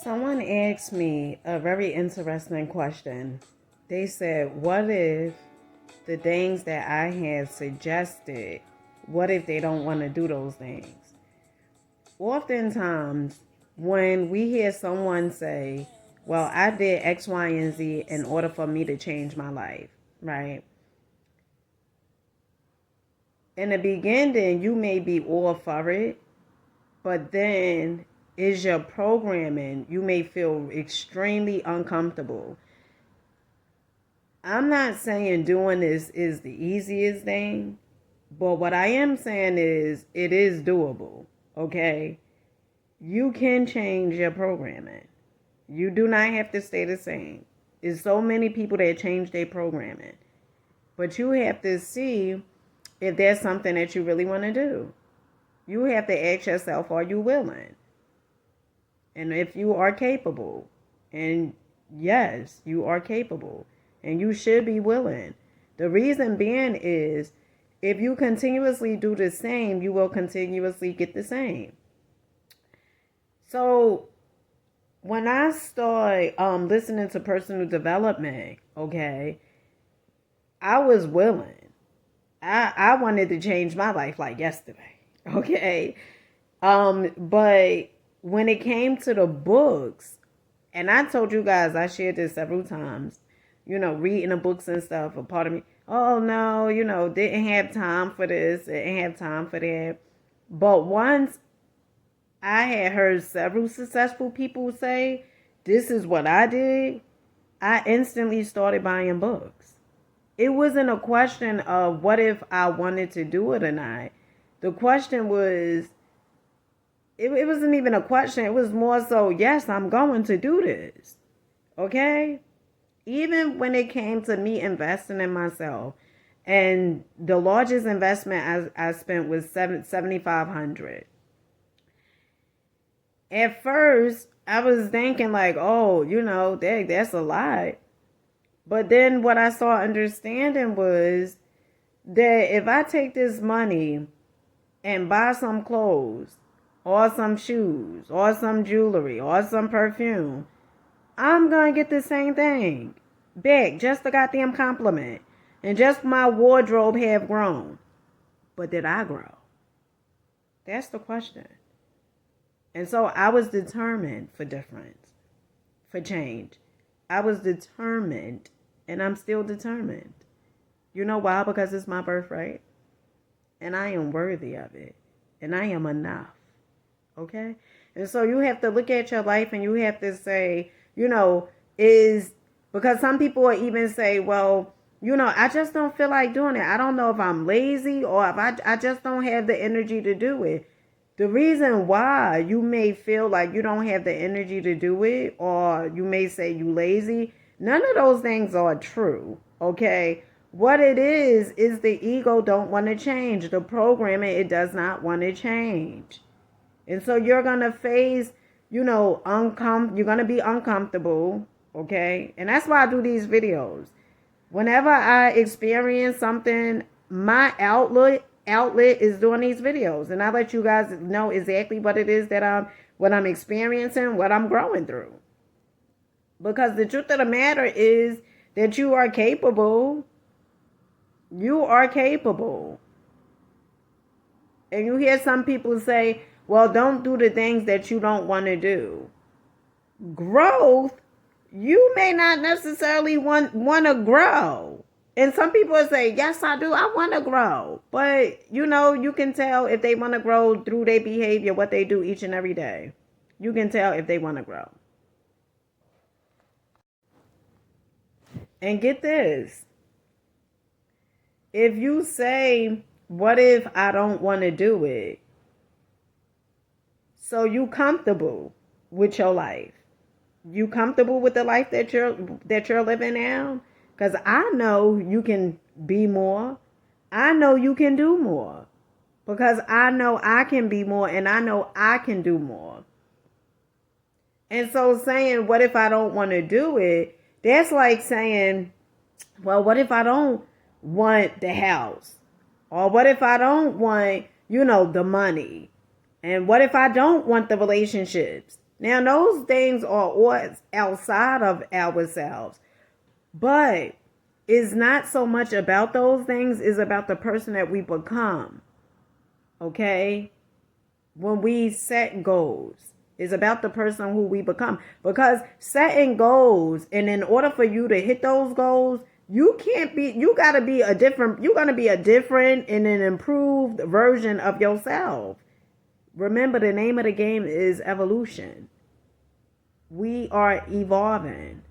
Someone asked me a very interesting question. They said, what if the things that I had suggested, what if they don't want to do those things? Oftentimes, when we hear someone say, well, I did X, Y, and Z in order for me to change my life, right? In the beginning, you may be all for it, but then is your programming, you may feel extremely uncomfortable. I'm not saying doing this is the easiest thing, but what I am saying is it is doable, okay? You can change your programming. You do not have to stay the same. There's so many people that change their programming. But you have to see if there's something that you really want to do. You have to ask yourself, are you willing? And if you are capable, and yes, you are capable, and you should be willing. The reason being is if you continuously do the same, you will continuously get the same. So when I started listening to personal development, okay, I was willing. I wanted to change my life like yesterday, okay? But when it came to the books, and I told you guys, I shared this several times, reading the books and stuff, a part of me, oh no, didn't have time for this, didn't have time for that. But once I had heard several successful people say, this is what I did, I instantly started buying books. It wasn't a question of what if I wanted to do it or not. The question was, it wasn't even a question. It was more so, yes, I'm going to do this. Okay? Even when it came to me investing in myself, and the largest investment I spent was $7,500. At first, I was thinking like, oh, that's a lot. But then what I saw understanding was that if I take this money and buy some clothes, or some shoes, or some jewelry, or some perfume, I'm going to get the same thing back. Just a goddamn compliment. And just my wardrobe have grown. But did I grow? That's the question. And so I was determined for difference, for change. I was determined, and I'm still determined. You know why? Because it's my birthright. And I am worthy of it. And I am enough. Okay? And so you have to look at your life and you have to say, because some people will even say, well, I just don't feel like doing it. I don't know if I'm lazy or if I just don't have the energy to do it. The reason why you may feel like you don't have the energy to do it, or you may say you lazy, none of those things are true, okay? What it is the ego don't want to change. The programming, it does not want to change. And so you're going to face, you're going to be uncomfortable, okay? And that's why I do these videos. Whenever I experience something, my outlet is doing these videos. And I let you guys know exactly what it is that what I'm experiencing, what I'm growing through. Because the truth of the matter is that you are capable. You are capable. And you hear some people say, well, don't do the things that you don't want to do. Growth, you may not necessarily want to grow. And some people say, yes, I do. I want to grow. But, you can tell if they want to grow through their behavior, what they do each and every day. You can tell if they want to grow. And get this. If you say, what if I don't want to do it? So you comfortable with your life? You comfortable with the life that you're living now? Because I know you can be more. I know you can do more. Because I know I can be more and I know I can do more. And so saying, what if I don't want to do it? That's like saying, well, what if I don't want the house? Or what if I don't want, the money? And what if I don't want the relationships? Now, those things are outside of ourselves, but it's not so much about those things, it's about the person that we become. Okay? When we set goals, it's about the person who we become. Because setting goals, and in order for you to hit those goals, you're going to be a different and an improved version of yourself. Remember, the name of the game is evolution. We are evolving.